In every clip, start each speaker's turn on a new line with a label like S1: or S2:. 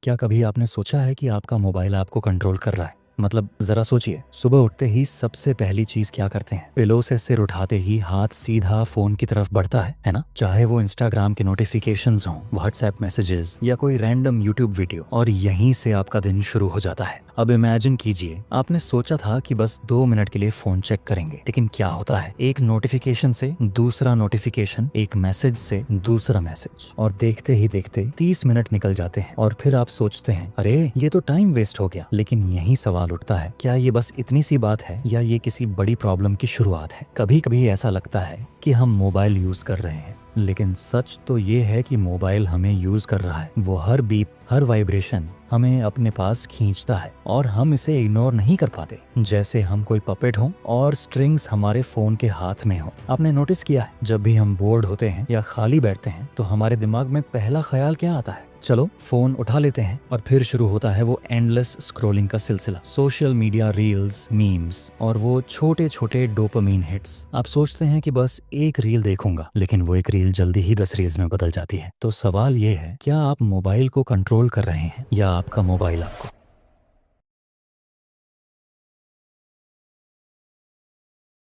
S1: क्या कभी आपने सोचा है कि आपका मोबाइल आपको कंट्रोल कर रहा है? मतलब जरा सोचिए, सुबह उठते ही सबसे पहली चीज क्या करते हैं? पिलो से सिर उठाते ही हाथ सीधा फोन की तरफ बढ़ता है ना? चाहे वो इंस्टाग्राम के नोटिफिकेशंस हों, व्हाट्सएप मैसेजेस या कोई रैंडम यूट्यूब वीडियो, और यहीं से आपका दिन शुरू हो जाता है। अब इमेजिन कीजिए, आपने सोचा था कि बस 2 मिनट के लिए फोन चेक करेंगे, लेकिन क्या होता है? एक नोटिफिकेशन से दूसरा नोटिफिकेशन, एक मैसेज से दूसरा मैसेज, और देखते ही देखते 30 मिनट निकल जाते हैं। और फिर आप सोचते हैं, अरे ये तो टाइम वेस्ट हो गया। लेकिन यही सवाल उठता है, क्या ये बस इतनी सी बात है या ये किसी बड़ी प्रॉब्लम की शुरुआत है? कभी कभी ऐसा लगता है कि हम मोबाइल यूज कर रहे हैं, लेकिन सच तो ये है कि मोबाइल हमें यूज कर रहा है। वो हर बीप, हर वाइब्रेशन हमें अपने पास खींचता है और हम इसे इग्नोर नहीं कर पाते, जैसे हम कोई पपेट हो और स्ट्रिंग्स हमारे फोन के हाथ में हो। आपने नोटिस किया है, जब भी हम बोर्ड होते हैं या खाली बैठते हैं तो हमारे दिमाग में पहला ख्याल क्या आता है? चलो फोन उठा लेते हैं। और फिर शुरू होता है वो एंडलेस स्क्रॉलिंग का सिलसिला। सोशल मीडिया रील्स, मीम्स और वो छोटे छोटे डोपामीन हिट्स। आप सोचते हैं कि बस एक रील देखूंगा, लेकिन वो एक रील जल्दी ही 10 रील्स में बदल जाती है। तो सवाल ये है, क्या आप मोबाइल को कंट्रोल कर रहे हैं या आपका मोबाइल आपको?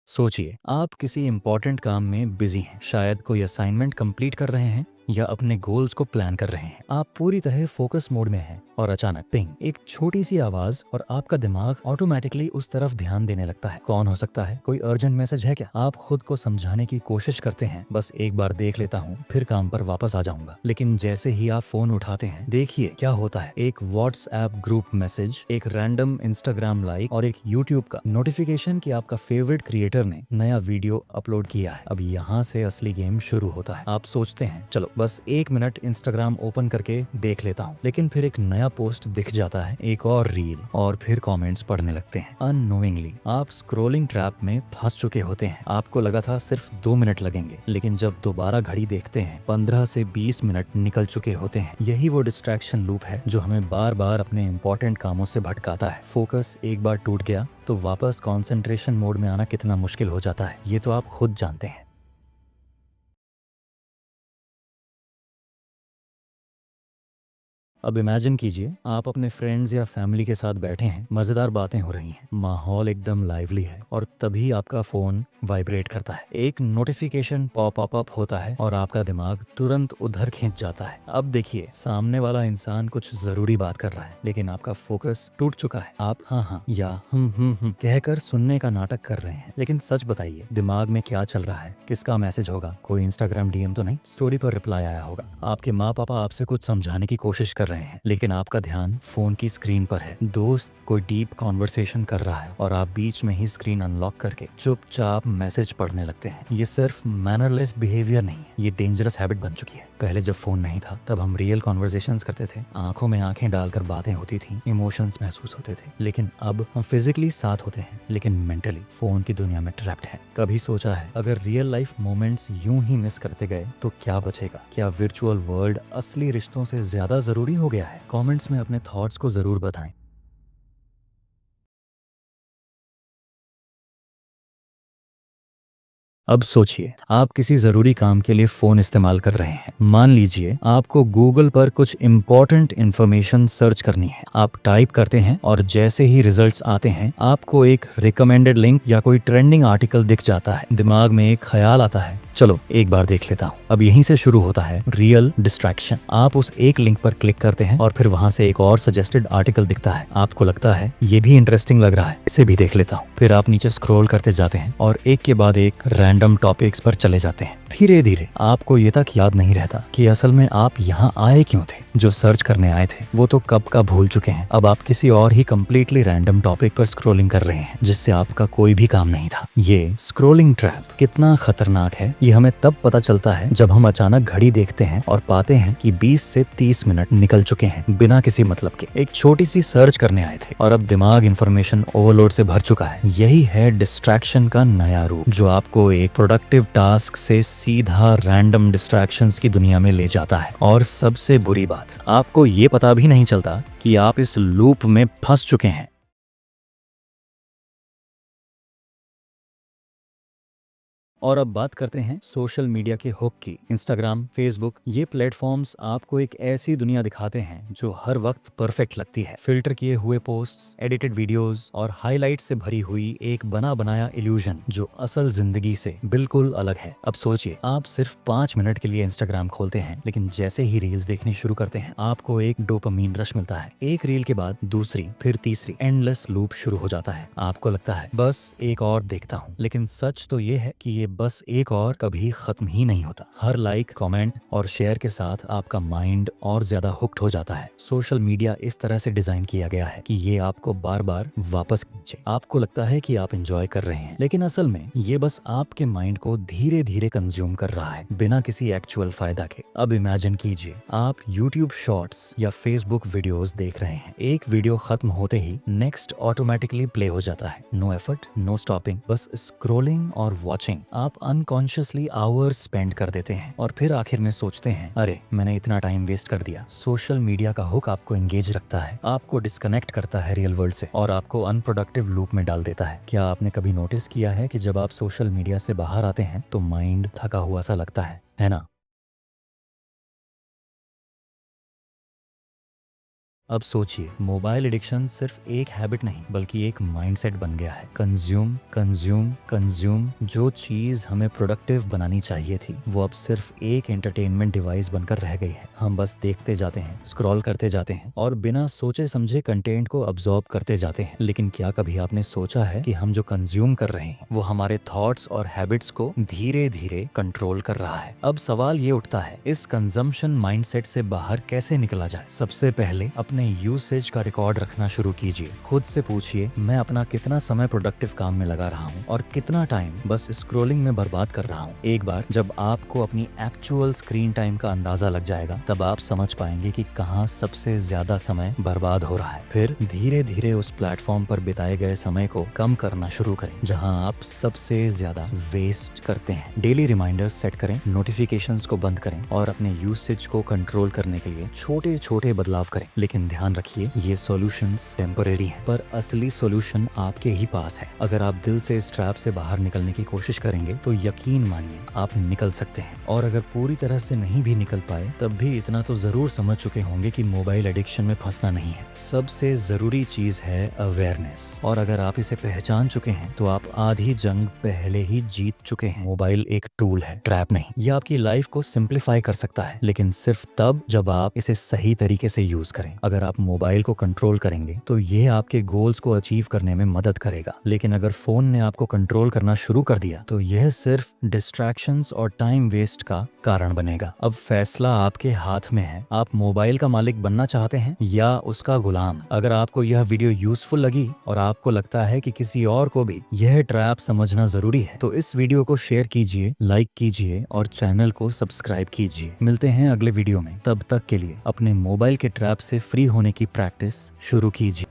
S1: सोचिए, आप किसी इंपॉर्टेंट काम में बिजी हैं, शायद कोई असाइनमेंट कंप्लीट कर रहे हैं या अपने गोल्स को प्लान कर रहे हैं। आप पूरी तरह फोकस मोड में हैं और अचानक पिंग, एक छोटी सी आवाज, और आपका दिमाग ऑटोमेटिकली उस तरफ ध्यान देने लगता है। कौन हो सकता है? कोई अर्जेंट मैसेज है क्या? आप खुद को समझाने की कोशिश करते हैं, बस एक बार देख लेता हूँ, फिर काम पर वापस आ जाऊंगा। लेकिन जैसे ही आप फोन उठाते हैं, देखिए क्या होता है। एक व्हाट्सएप ग्रुप मैसेज, एक रैंडम इंस्टाग्राम लाइक और एक यूट्यूब का नोटिफिकेशन कि आपका फेवरेट क्रिएटर ने नया वीडियो अपलोड किया है। अब यहाँ से असली गेम शुरू होता है। आप सोचते हैं, चलो बस 1 मिनट इंस्टाग्राम ओपन करके देख लेता हूँ, लेकिन फिर एक नया पोस्ट दिख जाता है, एक और रील, और फिर कमेंट्स पढ़ने लगते हैं। अननोइंगली आप स्क्रोलिंग ट्रैप में फंस चुके होते हैं। आपको लगा था सिर्फ 2 मिनट लगेंगे, लेकिन जब दोबारा घड़ी देखते हैं 15 से 20 मिनट निकल चुके होते हैं। यही वो डिस्ट्रैक्शन लूप है जो हमें बार बार अपने इंपॉर्टेंट कामों से भटकाता है। फोकस एक बार टूट गया तो वापस कंसंट्रेशन मोड में आना कितना मुश्किल हो जाता है, ये तो आप खुद जानते हैं। अब इमेजिन कीजिए, आप अपने फ्रेंड्स या फैमिली के साथ बैठे हैं, मजेदार बातें हो रही हैं, माहौल एकदम लाइवली है, और तभी आपका फोन वाइब्रेट करता है। एक नोटिफिकेशन पॉप अप होता है और आपका दिमाग तुरंत उधर खींच जाता है। अब देखिए, सामने वाला इंसान कुछ जरूरी बात कर रहा है, लेकिन आपका फोकस टूट चुका है। आप हाँ हाँ या कहकर सुनने का नाटक कर रहे हैं। लेकिन सच बताइए, दिमाग में क्या चल रहा है? किसका मैसेज होगा? कोई इंस्टाग्राम डीएम तो नहीं? स्टोरी पर रिप्लाई आया होगा? आपके माँ पापा आपसे कुछ समझाने की कोशिश कर रहे हैं, लेकिन आपका ध्यान फोन की स्क्रीन पर है। दोस्त कोई डीप कॉन्वर्सेशन कर रहा है और आप बीच में ही स्क्रीन अनलॉक करके चुपचाप मैसेज पढ़ने लगते हैं। ये सिर्फ मैनरलेस बिहेवियर नहीं है, ये डेंजरस हैबिट बन चुकी है। पहले जब फोन नहीं था तब हम रियल कॉन्वर्सेशंस करते थे, आंखों में आंखें डालकर बातें होती थी, इमोशंस महसूस होते थे। लेकिन अब हम फिजिकली साथ होते हैं, लेकिन मेंटली फोन की दुनिया में ट्रैप्ड है। कभी सोचा है, अगर रियल लाइफ मोमेंट्स यूं ही मिस करते गए तो क्या बचेगा? क्या वर्चुअल वर्ल्ड असली रिश्तों से ज्यादा जरूरी हो गया है? कमेंट्स में अपने थॉट्स को जरूर बताएं। अब सोचिए, आप किसी जरूरी काम के लिए फोन इस्तेमाल कर रहे हैं। मान लीजिए आपको गूगल पर कुछ इंपॉर्टेंट इंफॉर्मेशन सर्च करनी है। आप टाइप करते हैं और जैसे ही रिजल्ट्स आते हैं, आपको एक रिकमेंडेड लिंक या कोई ट्रेंडिंग आर्टिकल दिख जाता है। दिमाग में एक ख्याल आता है, चलो एक बार देख लेता हूँ। अब यहीं से शुरू होता है रियल डिस्ट्रैक्शन। आप उस एक लिंक पर क्लिक करते हैं और फिर वहां से एक और सजेस्टेड आर्टिकल दिखता है। आपको लगता है ये भी इंटरेस्टिंग लग रहा है, इसे भी देख लेता हूँ। फिर आप नीचे स्क्रॉल करते जाते हैं और एक के बाद एक रैंडम टॉपिक्स पर चले जाते हैं। धीरे धीरे आपको ये तक याद नहीं रहता कि असल में आप यहाँ आए क्यों थे। जो सर्च करने आए थे वो तो कब का भूल चुके हैं। अब आप किसी और ही कंप्लीटली रैंडम टॉपिक पर स्क्रॉलिंग कर रहे हैं, जिससे आपका कोई भी काम नहीं था। ये स्क्रॉलिंग ट्रैप कितना खतरनाक है, ये हमें तब पता चलता है जब हम अचानक घड़ी देखते हैं और पाते हैं कि 20 से 30 मिनट निकल चुके हैं बिना किसी मतलब के। एक छोटी सी सर्च करने आए थे और अब दिमाग इंफॉर्मेशन ओवरलोड से भर चुका है। यही है डिस्ट्रैक्शन का नया रूप, जो आपको एक प्रोडक्टिव टास्क से सीधा रैंडम डिस्ट्रैक्शंस की दुनिया में ले जाता है। और सबसे बुरी बात, आपको ये पता भी नहीं चलता कि आप इस लूप में फंस चुके हैं। और अब बात करते हैं सोशल मीडिया के हुक की। इंस्टाग्राम, फेसबुक, ये प्लेटफॉर्म्स आपको एक ऐसी दुनिया दिखाते हैं जो हर वक्त परफेक्ट लगती है। फिल्टर किए हुए पोस्ट्स, एडिटेड वीडियोस और हाइलाइट से भरी हुई एक बना बनाया इल्यूजन जो असल जिंदगी से बिल्कुल अलग है। अब सोचिए, आप सिर्फ 5 मिनट के लिए इंस्टाग्राम खोलते हैं, लेकिन जैसे ही रील्स देखनी शुरू करते हैं आपको एक डोपामीन रश मिलता है। एक रील के बाद दूसरी, फिर तीसरी, एंडलेस लूप शुरू हो जाता है। आपको लगता है बस एक और देखता हूँ, लेकिन सच तो ये है कि ये बस एक और कभी खत्म ही नहीं होता। हर लाइक, कमेंट और शेयर के साथ आपका माइंड और ज्यादा हुक्ड हो जाता है। सोशल मीडिया इस तरह से डिजाइन किया गया है कि ये आपको बार बार वापस खींचे। आपको लगता है कि आप एंजॉय कर रहे हैं, लेकिन असल में ये बस आपके माइंड को धीरे धीरे कंज्यूम कर रहा है, बिना किसी एक्चुअल फायदा के। अब इमेजिन कीजिए, आप यूट्यूब शॉर्ट्स या फेसबुक वीडियोस देख रहे हैं। एक वीडियो खत्म होते ही नेक्स्ट ऑटोमेटिकली प्ले हो जाता है। नो एफर्ट, नो स्टॉपिंग, बस स्क्रोलिंग और वॉचिंग। आप अनकॉन्शियसली आवर्स स्पेंड कर देते हैं और फिर आखिर में सोचते हैं, अरे मैंने इतना टाइम वेस्ट कर दिया। सोशल मीडिया का हुक आपको एंगेज रखता है, आपको डिस्कनेक्ट करता है रियल वर्ल्ड से और आपको अनप्रोडक्टिव लूप में डाल देता है। क्या आपने कभी नोटिस किया है कि जब आप सोशल मीडिया से बाहर आते हैं तो माइंड थका हुआ सा लगता है ना? अब सोचिए, मोबाइल एडिक्शन सिर्फ एक हैबिट नहीं बल्कि एक माइंडसेट बन गया है। Consume, consume, consume. जो चीज हमें प्रोडक्टिव बनानी चाहिए थी वो अब सिर्फ एक एंटरटेनमेंट डिवाइस बनकर रह गई है। हम बस देखते जाते हैं, स्क्रॉल करते जाते हैं और बिना सोचे समझे कंटेंट को अब्सॉर्ब करते जाते हैं। लेकिन क्या कभी आपने सोचा है कि हम जो कंज्यूम कर रहे हैं वो हमारे थॉट्स और हैबिट्स को धीरे धीरे कंट्रोल कर रहा है? अब सवाल ये उठता है, इस कंजम्पशन माइंडसेट से बाहर कैसे निकला जाए? सबसे पहले अपने यूसेज का रिकॉर्ड रखना शुरू कीजिए। खुद से पूछिए, मैं अपना कितना समय प्रोडक्टिव काम में लगा रहा हूँ और कितना टाइम बस स्क्रोलिंग में बर्बाद कर रहा हूँ। एक बार जब आपको अपनी एक्चुअल स्क्रीन टाइम का अंदाजा लग जाएगा तब आप समझ पाएंगे कि कहाँ सबसे ज्यादा समय बर्बाद हो रहा है। फिर धीरे धीरे उस प्लेटफॉर्म पर बिताए गए समय को कम करना शुरू करें जहाँ आप सबसे ज्यादा वेस्ट करते हैं। डेली रिमाइंडर्स सेट करें, नोटिफिकेशंस को बंद करें और अपने यूसेज को कंट्रोल करने के लिए छोटे छोटे बदलाव करें। लेकिन ध्यान रखिए, ये सॉल्यूशंस टेम्परेरी हैं, पर असली सॉल्यूशन आपके ही पास है। अगर आप दिल से इस ट्रैप से बाहर निकलने की कोशिश करेंगे तो यकीन मानिए आप निकल सकते हैं। और अगर पूरी तरह से नहीं भी निकल पाए तब भी इतना तो जरूर समझ चुके होंगे कि मोबाइल एडिक्शन में फंसना नहीं है। सबसे जरूरी चीज है अवेयरनेस, और अगर आप इसे पहचान चुके हैं तो आप आधी जंग पहले ही जीत चुके हैं। मोबाइल एक टूल है, ट्रैप नहीं। यह आपकी लाइफ को सिंप्लीफाई कर सकता है, लेकिन सिर्फ तब जब आप इसे सही तरीके से यूज करें। अगर आप मोबाइल को कंट्रोल करेंगे तो ये आपके गोल्स को अचीव करने में मदद करेगा, लेकिन अगर फोन ने आपको कंट्रोल करना शुरू कर दिया तो यह सिर्फ डिस्ट्रैक्शंस और टाइम वेस्ट का कारण बनेगा। अब फैसला आपके हाथ में है, आप मोबाइल का मालिक बनना चाहते हैं या उसका गुलाम। अगर आपको यह वीडियो यूजफुल लगी और आपको लगता है कि किसी और को भी यह ट्रैप समझना जरूरी है तो इस वीडियो को शेयर कीजिए, लाइक कीजिए और चैनल को सब्सक्राइब कीजिए। मिलते हैं अगले वीडियो में, तब तक के लिए अपने मोबाइल के ट्रैप से फ्री होने की प्रैक्टिस शुरू कीजिए।